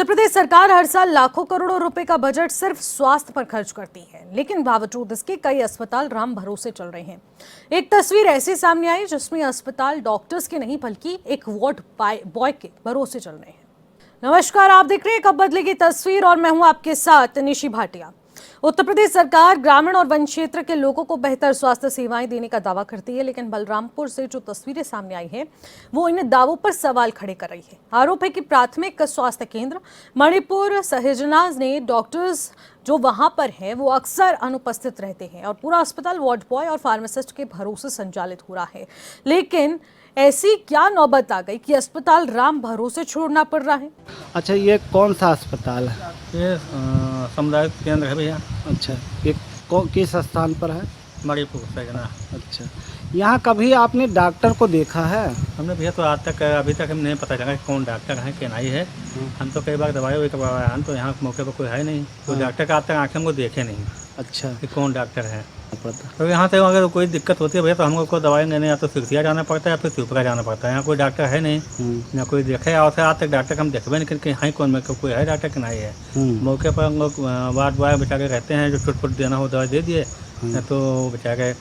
प्रदेश सरकार हर साल लाखों करोड़ों रुपए का बजट सिर्फ स्वास्थ्य पर खर्च करती है, लेकिन बावजूद इसके कई अस्पताल राम भरोसे चल रहे हैं। एक तस्वीर ऐसी सामने आई जिसमें अस्पताल डॉक्टर्स के नहीं बल्कि एक वार्ड बॉय के भरोसे चल रहे हैं। नमस्कार, आप देख रहे हैं कब बदलेगी तस्वीर और मैं हूं आपके साथ निशी भाटिया। उत्तर प्रदेश सरकार ग्रामीण और वन क्षेत्र के लोगों को बेहतर स्वास्थ्य सेवाएं देने का दावा करती है, लेकिन बलरामपुर से जो तस्वीरें सामने आई हैं वो इन दावों पर सवाल खड़े कर रही है। आरोप है कि प्राथमिक स्वास्थ्य केंद्र मणिपुर सहजना ने डॉक्टर्स जो वहां पर हैं वो अक्सर अनुपस्थित रहते हैं और पूरा अस्पताल वार्ड बॉय और फार्मासिस्ट के भरोसे संचालित हो रहा है। लेकिन ऐसी क्या नौबत आ गई कि अस्पताल राम भरोसे छोड़ना पड़ रहा है। अच्छा, ये कौन सा अस्पताल है? ये सामुदायिक केंद्र है भैया। अच्छा, ये किस स्थान पर है? मणिपुर सहजना। अच्छा, यहाँ कभी आपने डॉक्टर को देखा है? हमने भैया तो आज तक अभी तक हमें नहीं पता चला कि कौन डॉक्टर है क्या नहीं है। हम तो कई बार दवाई वही करवाया हम तो यहाँ मौके पर कोई है नहीं, तो डॉक्टर का आज तक आँखें हमको देखे नहीं। अच्छा, कि कौन डॉक्टर है पता। तो यहाँ से अगर कोई दिक्कत होती है भैया तो हमको दवाई लेने या तो सिरसिया जाना पड़ता है या फिर त्रिपुरा जाना पड़ता है। यहाँ कोई डॉक्टर है नहीं, ना कोई देखे और से आज तक डॉक्टर हम देखबे नहीं करके हाँ कौन में कोई है डॉक्टर कि नहीं है। मौके पर हम लोग वार्ड बॉय बेचारे रहते हैं, जो छुट फुट देना हो दवाई दे दिए, या तो बेचारे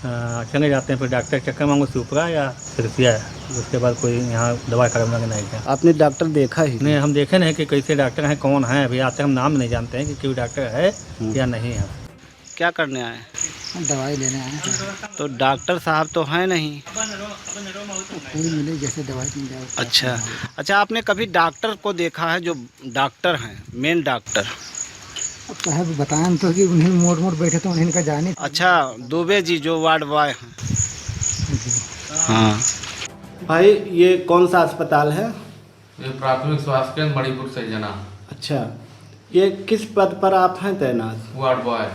चले जाते हैं, फिर डॉक्टर चक्कर मांगो त्रिपुरा या सिरसिया, उसके बाद कोई यहाँ दवाई खत्म लगे नहीं है। आपने डॉक्टर देखा ही नहीं, हम देखे नहीं कि कैसे डॉक्टर हैं, कौन है। अभी आज तक हम नाम नहीं जानते हैं कि कोई डॉक्टर है या नहीं है। क्या करने आए? दवाई लेने आए हैं। तो डॉक्टर साहब तो हैं नहीं। कोई मिले जैसे दवाई मिल जाए। अच्छा अच्छा, आपने कभी डॉक्टर को देखा है जो डॉक्टर हैं, मेन डॉक्टर? अब साहब बताएं तो कि उन्हें मोड़ बैठे तो उन्हें का जाने। अच्छा, दुबे जी जो वार्ड बॉय हैं। हाँ भाई, ये कौन सा अस्पताल है? ये प्राथमिक स्वास्थ्य केंद्र मणिपुर सहजना। अच्छा, ये किस पद पर आप हैं तैनात? Ward boy.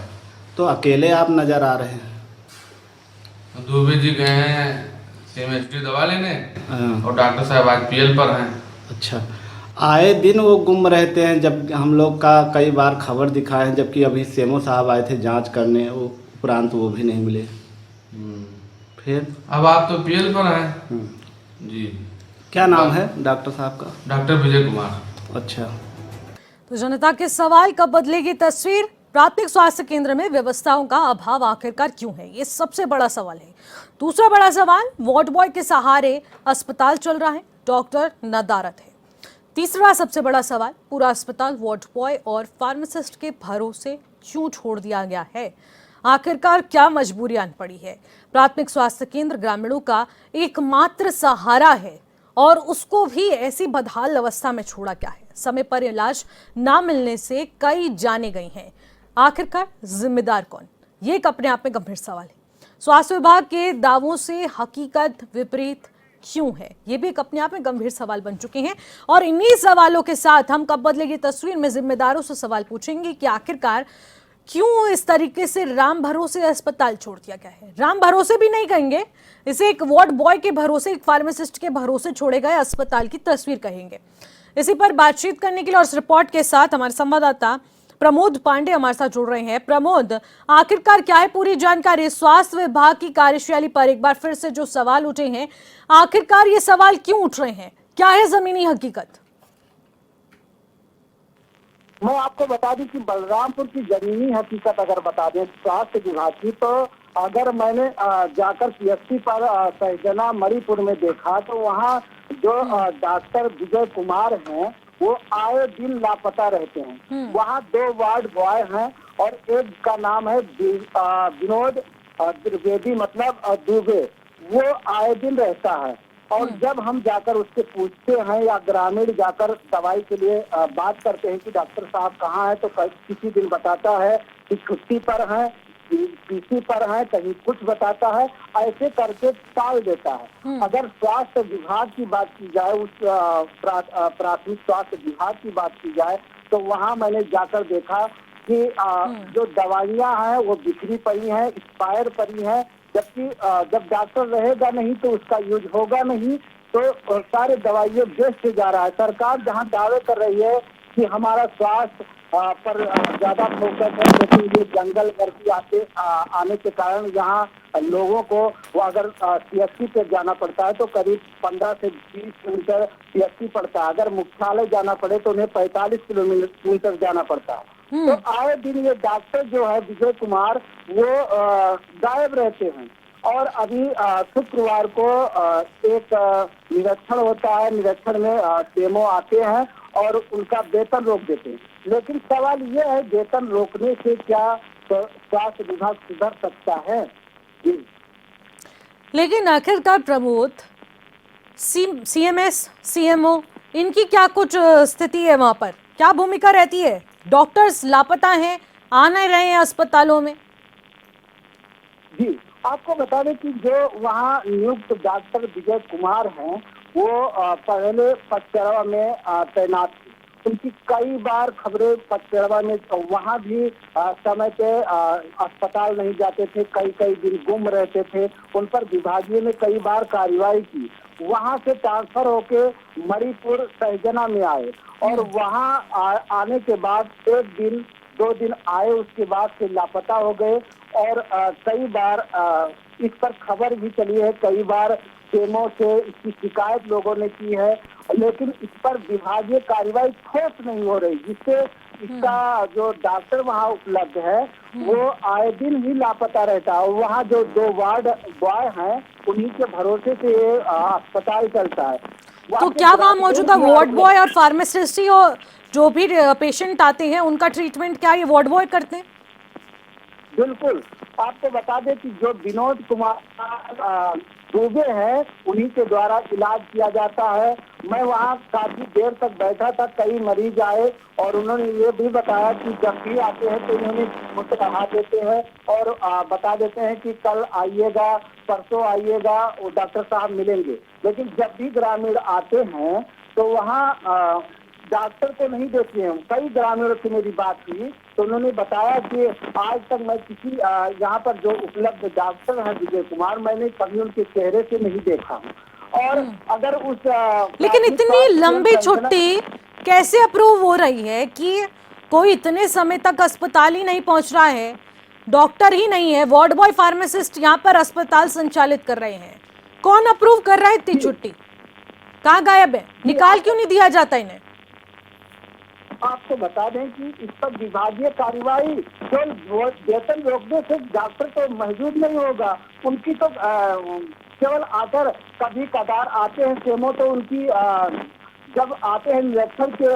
तो अकेले आप नज़र आ रहे हैं। दुबे जी गए हैं CMST दवा लेने हाँ। और डॉक्टर साहब आज PL पर हैं। अच्छा, आए दिन वो गुम रहते हैं, जब हम लोग का कई बार खबर दिखाए हैं, जबकि अभी सेमो साहब आए थे जांच करने, वो उपरांत वो भी नहीं मिले। फिर अब आप तो PL पर हैं। जी, क्या नाम है डॉक्टर साहब का? डॉक्टर विजय कुमार। अच्छा, तो जनता के सवाल कब बदलेगी तस्वीर। प्राथमिक स्वास्थ्य केंद्र में व्यवस्थाओं का अभाव आखिरकार क्यों है, ये सबसे बड़ा सवाल है। दूसरा बड़ा सवाल, वार्ड बॉय के सहारे अस्पताल चल रहा है, डॉक्टर नदारत है। तीसरा सबसे बड़ा सवाल, पूरा अस्पताल वार्ड बॉय और फार्मासिस्ट के भरोसे क्यों छोड़ दिया गया है। आखिरकार क्या मजबूरी आन पड़ी है। प्राथमिक स्वास्थ्य केंद्र ग्रामीणों का एकमात्र सहारा है और उसको भी ऐसी बदहाल अवस्था में छोड़ा क्या है। समय पर इलाज ना मिलने से कई जाने गई हैं। आखिरकार जिम्मेदार कौन, ये एक अपने आप में गंभीर सवाल है। स्वास्थ्य विभाग के दावों से हकीकत विपरीत क्यों है, ये भी एक अपने आप में गंभीर सवाल बन चुके हैं। और इन्हीं सवालों के साथ हम कब बदलेगी तस्वीर में जिम्मेदारों से सवाल पूछेंगे कि आखिरकार क्यों इस तरीके से राम भरोसे अस्पताल छोड़ दिया गया है। राम भरोसे भी नहीं कहेंगे इसे, एक वार्ड बॉय के भरोसे, एक फार्मासिस्ट के भरोसे छोड़े गए अस्पताल की तस्वीर कहेंगे। इसी पर बातचीत करने के लिए और इस रिपोर्ट के साथ हमारे संवाददाता प्रमोद पांडे हमारे साथ जुड़ रहे हैं। प्रमोद, आखिरकार क्या है पूरी जानकारी। स्वास्थ्य विभाग की कार्यशैली पर एक बार फिर से जो सवाल उठे हैं, आखिरकार ये सवाल क्यों उठ रहे हैं, क्या है जमीनी हकीकत। मैं आपको बता दूं कि बलरामपुर की जमीनी हकीकत अगर बता दें स्वास्थ्य विभाग की, तो अगर मैंने जाकर PSC पर सहजना मणिपुर में देखा तो वहाँ जो डॉक्टर विजय कुमार हैं वो आए दिन लापता रहते हैं। वहाँ 2 वार्ड बॉय हैं और एक का नाम है विनोद द्विवेदी, मतलब दुबे, वो आए दिन रहता है। और जब हम जाकर उससे पूछते हैं या ग्रामीण जाकर दवाई के लिए बात करते हैं कि डॉक्टर साहब कहाँ है, तो किसी दिन बताता है कि छुट्टी पर है, PC पर है, कहीं कुछ बताता है, ऐसे करके टाल देता है। अगर स्वास्थ्य विभाग की बात की जाए, उस प्राथमिक स्वास्थ्य विभाग की बात की जाए, तो वहाँ मैंने जाकर देखा कि जो दवाइयाँ हैं वो बिखरी पड़ी हैं, एक्सपायर पड़ी हैं, जबकि जब डॉक्टर रहेगा नहीं तो उसका यूज होगा नहीं, तो सारे दवाइयाँ वेस्ट जा रहा है। सरकार जहाँ दावे कर रही है कि हमारा स्वास्थ्य पर ज्यादा फोकस है, लेकिन ये जंगल गर्दी आने के कारण यहाँ लोगों को वो अगर CSC पे जाना पड़ता है तो करीब 15 से 20 किलोमीटर CSC पड़ता है। अगर मुख्यालय जाना पड़े तो उन्हें 45 किलोमीटर जाना पड़ता है। तो आए दिन ये डॉक्टर जो है विजय कुमार वो गायब रहते हैं। और अभी शुक्रवार को एक निरीक्षण होता है। निरीक्षण में सीएमओ आते हैं और उनका वेतन रोक देते हैं। लेकिन सवाल ये है, वेतन रोकने से क्या स्वास्थ्य विभाग सुधर सकता है? जी। लेकिन आखिरकार प्रमोद, CMS, CMO, इनकी क्या कुछ स्थिति है वहां पर? क्या भूमिका रहती है? डॉक्टर्स लापता हैं, आ नहीं रहे हैं अस्पतालों में। जी, आपको बता दें कि जो वहाँ नियुक्त डॉक्टर विजय कुमार हैं वो पहले पचपेड़वा में तैनात थे। उनकी कई बार खबरें पचपेड़वा में, वहाँ भी समय पे अस्पताल नहीं जाते थे, कई कई दिन गुम रहते थे। उन पर विभागीय ने कई बार कार्रवाई की। वहाँ से ट्रांसफर होके मणिपुर सहजना में आए और वहाँ आने के बाद एक दिन 2 दिन आए, उसके बाद से लापता हो गए। और कई बार इस पर खबर भी चली है, कई बार सीएमओ से इसकी शिकायत लोगों ने की है, लेकिन इस पर विभागीय कार्रवाई ठोस नहीं हो रही, जिससे इसका जो डॉक्टर वहाँ उपलब्ध है वो आए दिन ही लापता रहता है। और वहाँ जो 2 वार्ड बॉय हैं उन्हीं के भरोसे से ये अस्पताल चलता है। तो क्या वहाँ मौजूदा वार्ड बॉय और फार्मासिस्ट ही और जो भी पेशेंट आते हैं उनका ट्रीटमेंट क्या ये वार्ड बॉय करते हैं? बिल्कुल, आपको बता दें कि जो विनोद कुमार दुबे हैं उन्हीं के द्वारा इलाज किया जाता है। मैं वहाँ काफी देर तक बैठा था, कई मरीज आए और उन्होंने ये भी बताया कि जब भी आते हैं तो उन्होंने मुझसे कहा देते हैं और बता देते हैं कि कल आइएगा, परसों आइएगा, वो डॉक्टर साहब मिलेंगे। लेकिन जब भी ग्रामीण आते हैं तो वहाँ डॉक्टर को नहीं देते हैं। कई ग्रामीणों से मेरी बात हुई तो उन्होंने बताया कि आज तक मैं किसी यहाँ पर जो उपलब्ध डॉक्टर हैं विजय कुमार, मैंने कभी उनके चेहरे से नहीं देखा हूँ। और अगर उस लेकिन इतनी लंबी छुट्टी कैसे अप्रूव हो रही है कि कोई इतने समय तक अस्पताल ही नहीं पहुंच रहा है, डॉक्टर ही नहीं है, वार्ड बॉय फार्मासिस्ट यहाँ पर अस्पताल संचालित कर रहे हैं, कौन अप्रूव कर रहा है इतनी छुट्टी? कहाँ गायब है? निकाल क्यों नहीं दिया जाता इन्हें? आपको बता दें कि इस पर विभागीय कार्रवाई केवल वेतन रोकने से डॉक्टर तो मौजूद नहीं होगा। उनकी तो केवल आकर कभी कदार आते हैं सीएमओ, तो उनकी जब आते हैं निरीक्षण के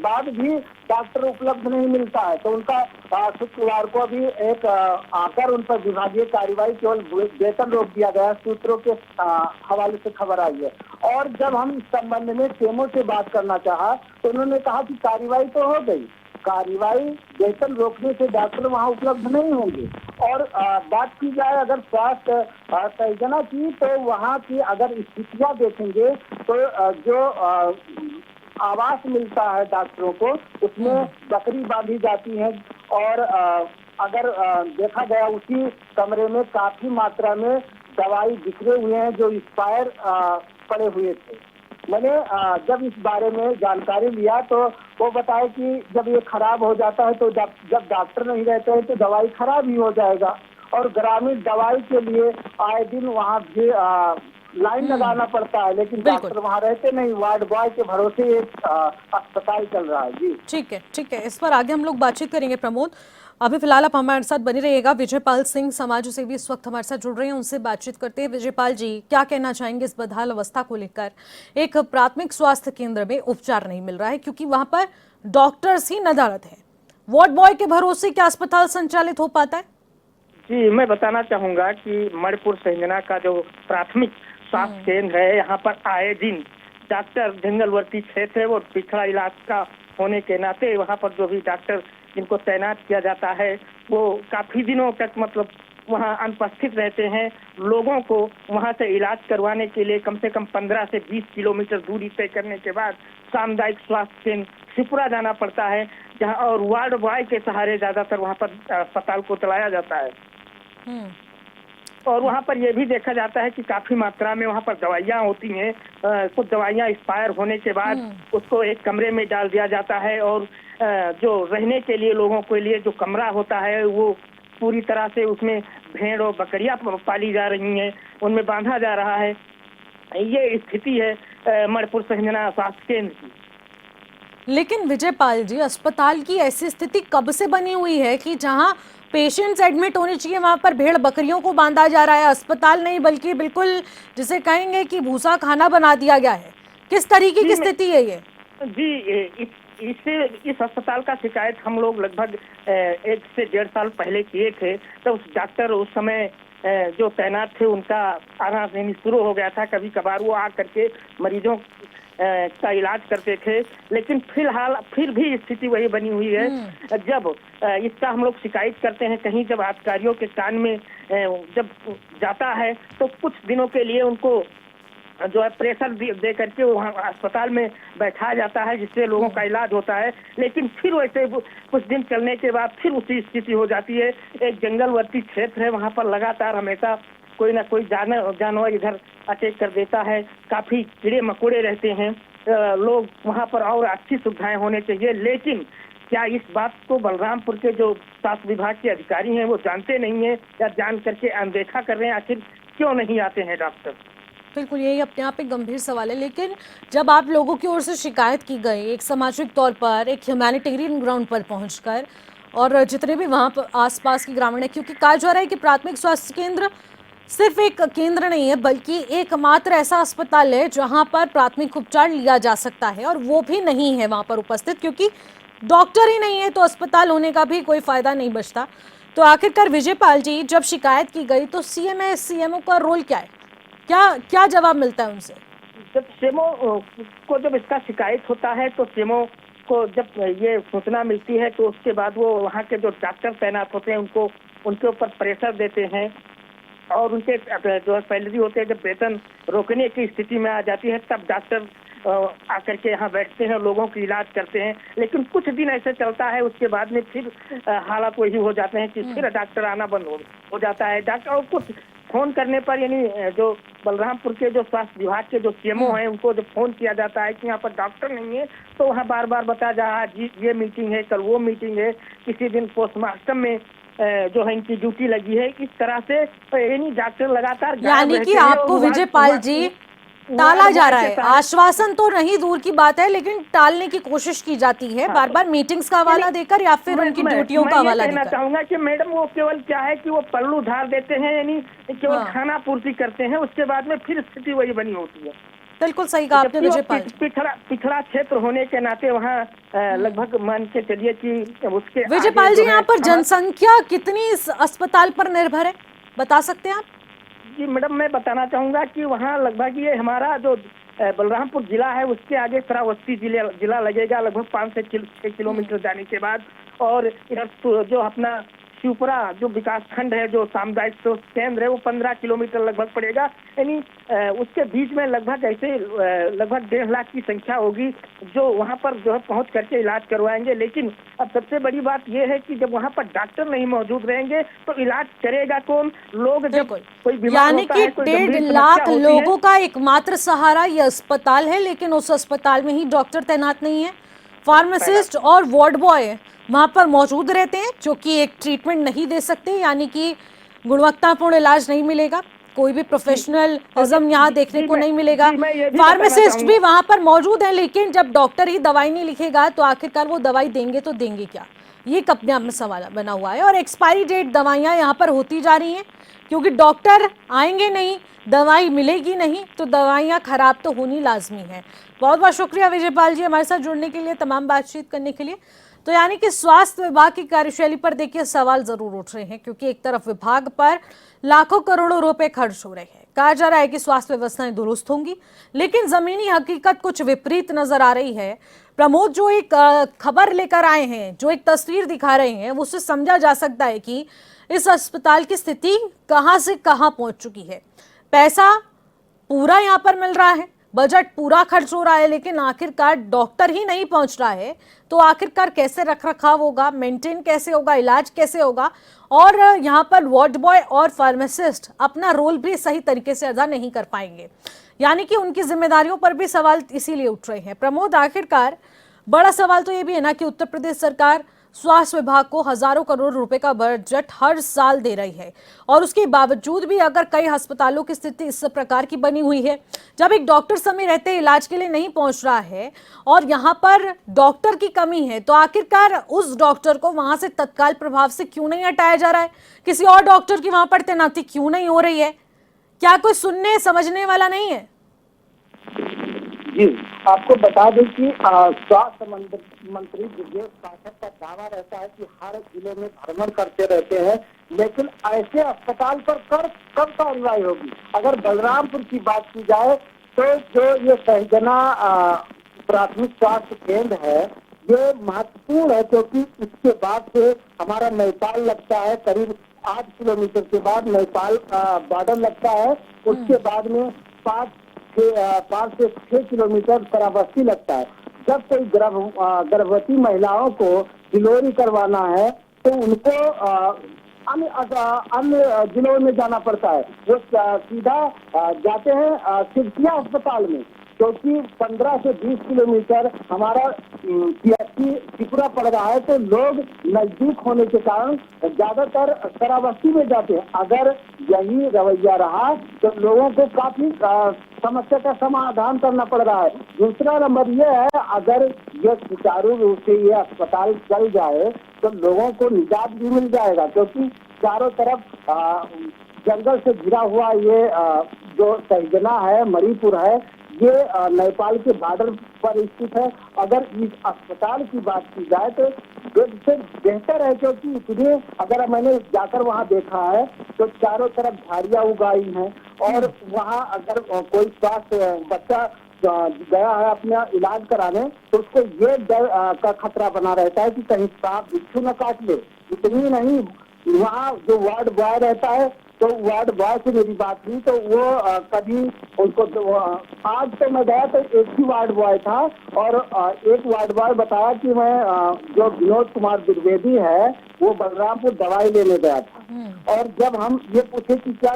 बाद भी डॉक्टर उपलब्ध नहीं मिलता है। तो उनका शुक्रवार को भी एक आकर उन पर विभागीय कार्रवाई केवल वेतन रोक दिया गया, सूत्रों के हवाले से खबर आई है। और जब हम इस संबंध में सीएमओ से बात करना चाहा तो उन्होंने कहा कि कार्रवाई तो हो गई, कार्रवाई वेतन रोकने से डॉक्टर वहाँ उपलब्ध नहीं होंगे। और बात की जाए अगर स्वास्थ्य सहजना की, तो वहाँ की अगर स्थितियाँ देखेंगे तो जो आवास मिलता है डॉक्टरों को उसमें बकरी बांधी जाती है। और अगर देखा गया उसी कमरे में काफी मात्रा में दवाई बिखरे हुए हैं जो एक्सपायर पड़े हुए थे। मैंने जब इस बारे में जानकारी लिया तो वो बताया कि जब ये खराब हो जाता है तो जब डॉक्टर नहीं रहते हैं तो दवाई खराब ही हो जाएगा। और ग्रामीण दवाई के लिए आए दिन वहाँ भी लाइन लगाना पड़ता है, लेकिन डॉक्टर वहाँ रहते नहीं, वार्ड बॉय के भरोसे एक अस्पताल चल रहा है। जी ठीक है, ठीक है, इस पर आगे हम लोग बातचीत करेंगे प्रमोद। अभी फिलहाल आप हमारे साथ बने रहिएगा। विजयपाल सिंह समाज सेवी इस वक्त हमारे साथ जुड़ रहे हैं, उनसे बातचीत करते हैं। विजयपाल जी, क्या कहना चाहेंगे इस बदहाल अवस्था को लेकर? एक प्राथमिक स्वास्थ्य केंद्र में उपचार नहीं मिल रहा है क्योंकि वहां पर डॉक्टर्स ही नदारद हैं। वार्ड बॉय के भरोसे क्या अस्पताल संचालित हो पाता है? जी, मैं बताना चाहूंगा कि मणिपुर सहजना का जो प्राथमिक स्वास्थ्य केंद्र है, यहाँ पर आए दिन डॉक्टर जंगलवर्ती क्षेत्र है वो पिछड़ा इलाका होने के नाते वहाँ पर जो भी डॉक्टर जिनको तैनात किया जाता है वो काफी दिनों तक मतलब वहाँ अनुपस्थित रहते हैं। लोगों को वहाँ से इलाज करवाने के लिए कम से कम 15 से 20 किलोमीटर दूरी तय करने के बाद सामुदायिक स्वास्थ्य केंद्र शिवपुरा जाना पड़ता है, जहाँ और वार्ड बॉय के सहारे ज्यादातर वहाँ पर अस्पताल को चलाया जाता है। और वहाँ पर यह भी देखा जाता है कि काफी मात्रा में वहाँ पर दवाइयाँ होती हैं। कुछ दवाइयाँ एक्सपायर होने के बाद उसको एक कमरे में डाल दिया जाता है और जो रहने के लिए लोगों के लिए जो कमरा होता है वो पूरी तरह से उसमें भेड़ और बकरियां पाली जा रही हैं, उनमें बांधा जा रहा है। ये स्थिति है मणिपुर सहजना स्वास्थ्य केंद्र की। लेकिन विजयपाल जी, अस्पताल की ऐसी स्थिति कब से बनी हुई है कि जहां पेशेंट्स एडमिट होने चाहिए वहां पर भेड़ बकरियों को बांधा जा रहा है? अस्पताल नहीं बल्कि बिल्कुल जिसे कहेंगे कि भूसा खाना बना दिया गया है। किस तरीके की स्थिति है ये? जी, इस अस्पताल का शिकायत हम लोग लगभग 1 से 1.5 साल पहले किए थे। तो उस डॉक्टर उस समय जो तैनात थे उनका आना नहीं शुरू हो गया था। कभी कभार वो आ करके मरीजों का इलाज करते थे, लेकिन फिलहाल फिर भी स्थिति वही बनी हुई है। जब इसका हम लोग शिकायत करते हैं कहीं, जब अधिकारियों के कान में जब जाता है तो कुछ दिनों के लिए उनको जो है प्रेशर दे करके वहाँ अस्पताल में बैठाया जाता है, जिससे लोगों का इलाज होता है। लेकिन फिर वैसे कुछ दिन चलने के बाद फिर उसी स्थिति हो जाती है। एक जंगलवर्ती क्षेत्र है, वहाँ पर लगातार हमेशा कोई ना कोई जानवर इधर अटैक कर देता है। काफी कीड़े मकोड़े रहते हैं। लोग वहाँ पर और अच्छी सुविधाएं होने चाहिए, लेकिन क्या इस बात को बलरामपुर के जो स्वास्थ्य विभाग के अधिकारी हैं वो जानते नहीं है या जान करके अनदेखा कर रहे हैं? आखिर क्यों नहीं आते हैं डॉक्टर? बिल्कुल, यही अपने आप एक गंभीर सवाल है। लेकिन जब आप लोगों की ओर से शिकायत की गई, एक सामाजिक तौर पर, एक ह्यूमैनिटेरियन ग्राउंड पर पहुंचकर, और जितने भी वहाँ पर आसपास के ग्रामीण है, क्योंकि कहा जा रहा है कि प्राथमिक स्वास्थ्य केंद्र सिर्फ एक केंद्र नहीं है बल्कि एकमात्र ऐसा अस्पताल है जहाँ पर प्राथमिक उपचार लिया जा सकता है, और वो भी नहीं है वहाँ पर उपस्थित, क्योंकि डॉक्टर ही नहीं है तो अस्पताल होने का भी कोई फायदा नहीं बचता। तो आखिरकार विजयपाल जी, जब शिकायत की गई तो सीएमओ का रोल क्या है? क्या जवाब मिलता है उनसे? जब सीएमओ को जब इसका शिकायत होता है तो सीएमओ को जब ये सूचना मिलती है तो उसके बाद वो वहाँ के जो डॉक्टर तैनात होते हैं उनको उनके ऊपर प्रेशर देते हैं, और उनके जो सैलरी होते हैं जब वेतन रोकने की स्थिति में आ जाती है तब डॉक्टर आकर के यहाँ बैठते हैं, लोगों की इलाज करते हैं। लेकिन कुछ दिन ऐसे चलता है, उसके बाद में फिर हालात वही हो जाते हैं कि फिर डॉक्टर आना बंद हो जाता है। डॉक्टर कुछ फोन करने पर, यानी जो बलरामपुर के जो स्वास्थ्य विभाग के जो सीएमओ हैं उनको जब फोन किया जाता है कि यहाँ पर डॉक्टर नहीं है तो वहाँ बार बार बताया जा रहा है जी ये मीटिंग है, कल वो मीटिंग है, किसी दिन पोस्टमार्टम में जो है इनकी ड्यूटी लगी है। इस तरह से यानी डॉक्टर लगातार यानी कि आपको विजयपाल जी टाला जा रहा है। आश्वासन तो नहीं दूर की बात है, लेकिन टालने की कोशिश की जाती है, बार बार मीटिंग्स का हवाला देकर या फिर उनकी ड्यूटियों का हवाला देकर। मैं चाहूंगा कि मैडम वो केवल क्या है कि वो पल्लू धार देते हैं, यानी केवल खाना पूर्ति करते हैं, उसके बाद में फिर स्थिति वही बनी होती है। बिल्कुल सही कहा आपने विजयपाल। पिछड़ा क्षेत्र होने के नाते वहाँ लगभग मान के चलिए कि उसके विजयपाल जी, यहाँ पर जनसंख्या कितनी इस अस्पताल पर निर्भर है, बता सकते हैं आप? जी मैडम, मैं बताना चाहूंगा कि वहाँ लगभग ये हमारा जो बलरामपुर जिला है उसके आगे श्रावस्ती जिला लगेगा, लगभग 5 से 6 किलोमीटर जाने के बाद। और इधर जो अपना शिवपुरा जो विकास खंड है, जो सामुदायिक स्वास्थ्य केंद्र है, वो 15 किलोमीटर लगभग पड़ेगा। यानी उसके बीच में लगभग ऐसे लगभग 1.5 लाख की संख्या होगी जो वहाँ पर जो है पहुँच करके इलाज करवाएंगे। लेकिन अब सबसे बड़ी बात यह है कि जब वहाँ पर डॉक्टर नहीं मौजूद रहेंगे तो इलाज करेगा कौन? लोग जब कोई बीमार यानी होता कि है, कोई 1.5 लाख लोगों का एकमात्र सहारा ये अस्पताल है, लेकिन उस अस्पताल में ही डॉक्टर तैनात नहीं है। फार्मासिस्ट और वार्ड बॉय वहां पर मौजूद रहते हैं जो कि एक ट्रीटमेंट नहीं दे सकते, यानी कि गुणवत्तापूर्ण इलाज नहीं मिलेगा, कोई भी प्रोफेशनलिज्म यहाँ देखने को नहीं मिलेगा। फार्मासिस्ट भी वहां पर मौजूद है, लेकिन जब डॉक्टर ही दवाई नहीं लिखेगा तो आखिरकार वो दवाई देंगे तो देंगे क्या? ये एक अपने आप में सवाल बना हुआ है। और एक्सपायरी डेट दवाइयाँ यहाँ पर होती जा रही हैं, क्योंकि डॉक्टर आएंगे नहीं, दवाई मिलेगी नहीं, तो दवाइयाँ खराब तो होनी लाजमी है। बहुत बहुत शुक्रिया विजयपाल जी हमारे साथ जुड़ने के लिए, तमाम बातचीत करने के लिए। तो यानी कि स्वास्थ्य विभाग की कार्यशैली पर देखिए सवाल जरूर उठ रहे हैं, क्योंकि एक तरफ विभाग पर लाखों करोड़ों रुपए खर्च हो रहे हैं, कहा जा रहा है कि स्वास्थ्य व्यवस्थाएं दुरुस्त होंगी, लेकिन जमीनी हकीकत कुछ विपरीत नजर आ रही है। प्रमोद जो एक खबर लेकर आए हैं, जो एक तस्वीर दिखा रहे हैं, उससे समझा जा सकता है कि इस अस्पताल की स्थिति कहां से कहां पहुंच चुकी है। पैसा पूरा यहाँ पर मिल रहा है, बजट पूरा खर्च हो रहा है, लेकिन आखिरकार डॉक्टर ही नहीं पहुंच रहा है, तो आखिरकार कैसे रखरखाव होगा, मेंटेन कैसे होगा, इलाज कैसे होगा? और यहाँ पर वार्ड बॉय और फार्मासिस्ट अपना रोल भी सही तरीके से अदा नहीं कर पाएंगे, यानी कि उनकी जिम्मेदारियों पर भी सवाल इसीलिए उठ रहे हैं। प्रमोद, आखिरकार बड़ा सवाल तो ये भी है ना कि उत्तर प्रदेश सरकार स्वास्थ्य विभाग को हजारों करोड़ रुपए का बजट हर साल दे रही है और उसके बावजूद भी अगर कई अस्पतालों की स्थिति इस प्रकार की बनी हुई है, जब एक डॉक्टर समय रहते इलाज के लिए नहीं पहुंच रहा है और यहां पर डॉक्टर की कमी है, तो आखिरकार उस डॉक्टर को वहां से तत्काल प्रभाव से क्यों नहीं हटाया जा रहा है? किसी और डॉक्टर की वहां पर तैनाती क्यों नहीं हो रही है? क्या कोई सुनने समझने वाला नहीं है? जी, आपको बता दें कि स्वास्थ्य मंत्री ब्रजेश पाठक का दावा रहता है कि हर जिले में भ्रमण करते रहते हैं, लेकिन ऐसे अस्पताल पर कब कार्रवाई होगी? अगर बलरामपुर की बात की जाए तो जो ये सहजना प्राथमिक स्वास्थ्य केंद्र है, ये महत्वपूर्ण है क्योंकि इसके बाद से हमारा नेपाल लगता है, करीब 8 किलोमीटर के बाद नेपाल बॉर्डर लगता है, उसके बाद में 5 से 6 किलोमीटर शराबस्ती लगता है। जब कोई गर्भवती महिलाओं को डिलीवरी करवाना है तो उनको अन्य जिलों में जाना पड़ता है। वो सीधा जाते हैं सिरसिया अस्पताल में, क्योंकि 15 से 20 किलोमीटर हमारा पीएचसी त्रिपुरा पड़ रहा है, तो लोग नजदीक होने के कारण ज्यादातर शराबस्ती में जाते हैं। अगर यही रवैया रहा तो लोगों को काफी समस्या का समाधान करना पड़ रहा है। दूसरा नंबर ये है, अगर ये सुचारू रूप से ये अस्पताल चल जाए तो लोगों को निजात भी मिल जाएगा, क्योंकि चारों तरफ जंगल से घिरा हुआ ये जो सहजना है, मणिपुर है, ये नेपाल के बॉर्डर पर स्थित है। अगर इस अस्पताल की बात की जाए तो इससे बेहतर है, क्योंकि इसलिए अगर मैंने जाकर वहाँ देखा है तो चारों तरफ झाड़ियाँ उगाई हैं और वहाँ अगर कोई स्वास्थ्य बच्चा गया है अपना इलाज कराने तो उसको ये डर का खतरा बना रहता है कि कहीं सांप बिच्छू न काट ले। इतनी नहीं, वहाँ जो वार्ड बॉय रहता है तो वार्ड बॉय से मेरी बात हुई तो वो कभी उनको आज तो मैं गया तो एक ही वार्ड बॉय था और एक वार्ड बॉय बताया कि मैं जो विनोद कुमार द्विवेदी है वो बलरामपुर दवाई लेने गया था, और जब हम ये पूछे कि क्या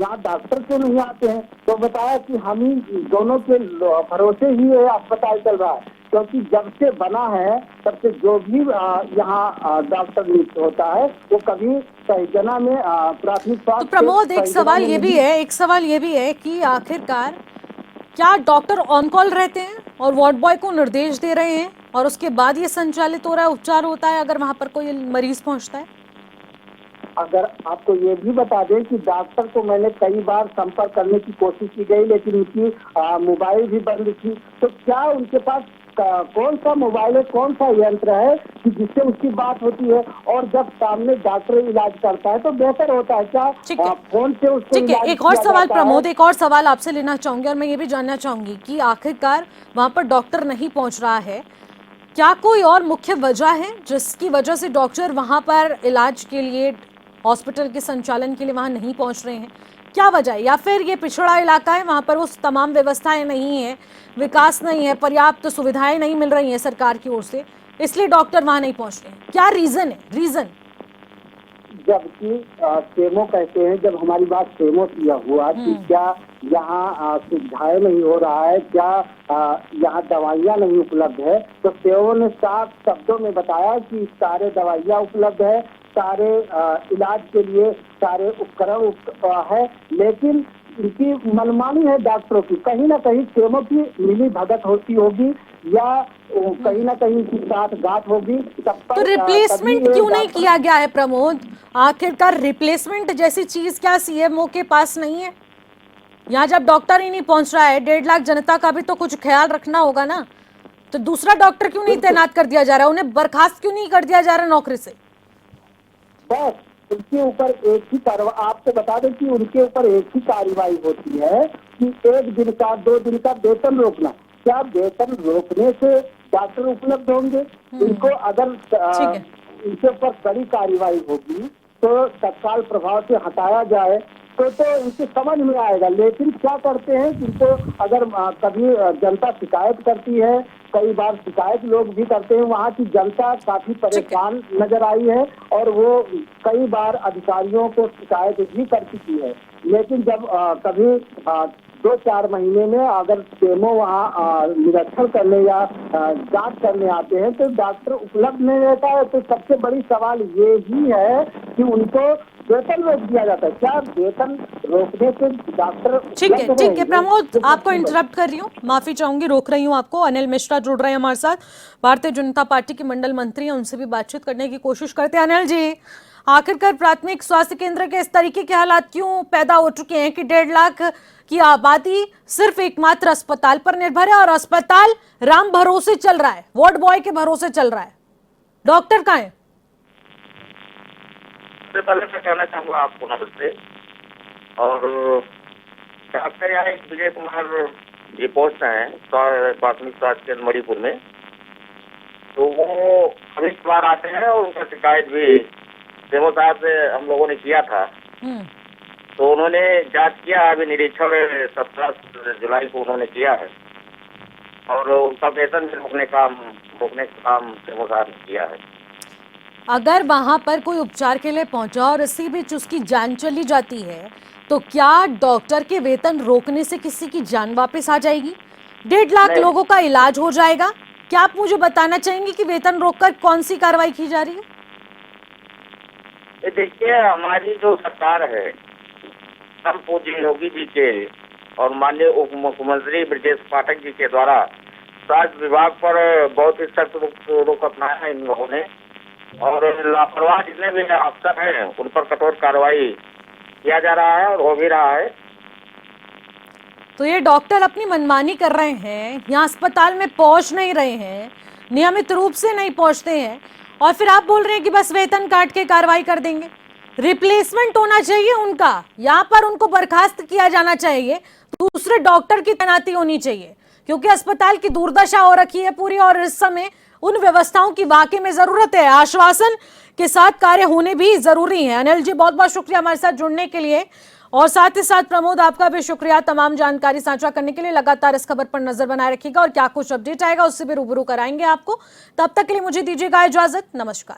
यहाँ डॉक्टर क्यों नहीं आते हैं तो बताया कि हम ही दोनों के भरोसे ही ये अस्पताल चल रहा है, क्योंकि जब से बना है तब से जो भी यहाँ डॉक्टर नियुक्त होता है वो कभी सहजना में प्राथमिक स्वास्थ्य। तो प्रमोद, एक सवाल ये भी है कि आखिरकार क्या डॉक्टर ऑन कॉल रहते हैं और वार्ड बॉय को निर्देश दे रहे हैं और उसके बाद ये संचालित हो रहा है, उपचार होता है अगर वहां पर कोई मरीज पहुंचता है? अगर आपको ये भी बता दें कि डॉक्टर को मैंने कई बार संपर्क करने की कोशिश की गई, लेकिन उनकी मोबाइल भी बंद थी। तो क्या उनके पास कौन सा मोबाइल है, कौन सा यंत्र है कि जिससे उसकी बात होती है? और जब सामने डॉक्टर इलाज करता है तो बेहतर होता है क्या फोन से उसको? ठीक है, एक और सवाल प्रमोद, एक और सवाल आपसे लेना चाहूंगी और मैं ये भी जानना चाहूंगी कि आखिरकार वहां पर डॉक्टर नहीं पहुंच रहा है, क्या कोई और मुख्य वजह है जिसकी वजह से डॉक्टर वहां पर इलाज के लिए, हॉस्पिटल के संचालन के लिए वहां नहीं पहुंच रहे हैं? क्या वजह है? या फिर ये पिछड़ा इलाका है, वहां पर वो तमाम व्यवस्थाएं नहीं है, विकास नहीं है, पर्याप्त सुविधाएं नहीं मिल रही हैं सरकार की ओर से, इसलिए डॉक्टर वहां नहीं पहुंच रहे हैं? क्या रीजन है? जबकि सेमो कहते हैं, जब हमारी बात सेमो किया हुआ कि क्या यहाँ सुविधाएं नहीं हो रहा है, क्या यहाँ दवाइयाँ नहीं उपलब्ध है, तो सेमो ने साफ शब्दों में बताया कि सारे दवाइयाँ उपलब्ध है, सारे इलाज के लिए सारे उपकरण है, लेकिन इनकी मनमानी है डॉक्टरों की। कहीं ना कहीं सेमो की मिली भगत होती होगी या कहीं ना कहीं इनकी साथ गांठ होगी। तो रिप्लेसमेंट क्यों नहीं किया गया है प्रमोद? आखिरकार रिप्लेसमेंट जैसी चीज क्या सीएमओ के पास नहीं है? यहाँ जब डॉक्टर ही नहीं पहुंच रहा है, 1.5 लाख जनता का भी तो कुछ ख्याल रखना होगा ना, तो दूसरा डॉक्टर क्यों नहीं तैनात कर दिया जा रहा है? उन्हें बर्खास्त क्यों नहीं कर दिया जा रहा नौकरी से? बस उनके ऊपर एक ही कार्रवाई, आपको बता दें कि उनके ऊपर एक ही कार्रवाई होती है कि 1 दिन का 2 दिन का वेतन रोकना। क्या वेतन रोकने से डॉक्टर उपलब्ध होंगे? इनको अगर इनके ऊपर कड़ी कार्रवाई होगी तो तत्काल प्रभाव से हटाया जाए तो इनकी समझ में आएगा। लेकिन क्या करते हैं, जिनको अगर कभी जनता शिकायत करती है, कई बार शिकायत लोग भी करते हैं, वहाँ की जनता काफी परेशान नजर आई है और वो कई बार अधिकारियों को शिकायत भी कर चुकी है। लेकिन जब कभी 2-4 महीने में अगर केमो वहाँ निरीक्षण करने या जांच करने आते हैं तो डॉक्टर उपलब्ध नहीं रहता है। तो सबसे बड़ी सवाल ये ही है कि उनको वेतन रोक दिया जाता है। क्या वेतन रोकने से डॉक्टर ठीक है, उपलब्ध ठीक है रहेंगे? प्रमोद, तो आपको सबसे इंटरप्ट कर रही हूँ, माफी चाहूंगी, रोक रही हूँ आपको। अनिल मिश्रा जुड़ रहे हैं हमारे साथ, भारतीय जनता पार्टी के मंडल मंत्री हैं, उनसे भी बातचीत करने की कोशिश करते हैं। अनिल जी, आखिरकार प्राथमिक स्वास्थ्य केंद्र के इस तरीके के हालात क्यों पैदा हो चुके हैं कि 1.5 लाख की आबादी सिर्फ एकमात्र अस्पताल पर निर्भर है और अस्पताल राम भरोसे चल रहा है, वार्ड बॉय के भरोसे चल रहा है, डॉक्टर कहाँ है? सबसे पहले मैं कहना चाहूँगा आपको नमस्ते। और डॉक्टर यहाँ एक विजय कुमार जी पोस्ट हैं प्राथमिक स्वास्थ्य केंद्र मणिपुर में, तो वो अभी बार आते हैं और उनका शिकायत भी सेमो साहब से हम लोगों ने किया था। तो उन्होंने जांच किया, अभी निरीक्षण 17 जुलाई को उन्होंने किया है और उनका वेतन भी रोकने का काम सेमो साहब ने किया है। अगर वहां पर कोई उपचार के लिए पहुंचा और इसी बीच उसकी जान चली जाती है तो क्या डॉक्टर के वेतन रोकने से किसी की जान वापस आ जाएगी? 1.5 लाख नहीं। लोगों का इलाज हो जाएगा? क्या आप मुझे बताना चाहेंगे कि वेतन रोककर कौन सी कार्रवाई की जा रही है? ये देखिए, हमारी जो सरकार है हम पूज्य योगी जी के और माननीय उप मुख्यमंत्री ब्रजेश पाठक जी के द्वारा स्वास्थ्य विभाग पर बहुत ही सख्त रुख अपनाया है इन लोगों ने, और लापरवाह जितने भी अफसर हैं उन पर कठोर कार्रवाई किया जा रहा है और हो भी रहा है। तो ये डॉक्टर अपनी मनमानी कर रहे हैं, यहाँ अस्पताल में पहुंच नहीं रहे हैं, नियमित रूप से नहीं पहुंचते हैं, और फिर आप बोल रहे हैं कि बस वेतन काट के कार्रवाई कर देंगे। रिप्लेसमेंट होना चाहिए उनका, यहाँ पर उनको बर्खास्त किया जाना चाहिए, दूसरे डॉक्टर की तैनाती होनी चाहिए, क्योंकि अस्पताल की दुर्दशा हो रखी है पूरी, और इस समय उन व्यवस्थाओं की वाकई में जरूरत है। आश्वासन के साथ कार्य होने भी जरूरी है। अनिल जी, बहुत बहुत शुक्रिया हमारे साथ जुड़ने के लिए, और साथ ही साथ प्रमोद आपका भी शुक्रिया तमाम जानकारी साझा करने के लिए। लगातार इस खबर पर नजर बनाए रखिएगा और क्या कुछ अपडेट आएगा उससे भी रूबरू कराएंगे आपको। तब तक के लिए मुझे दीजिएगा इजाजत, नमस्कार।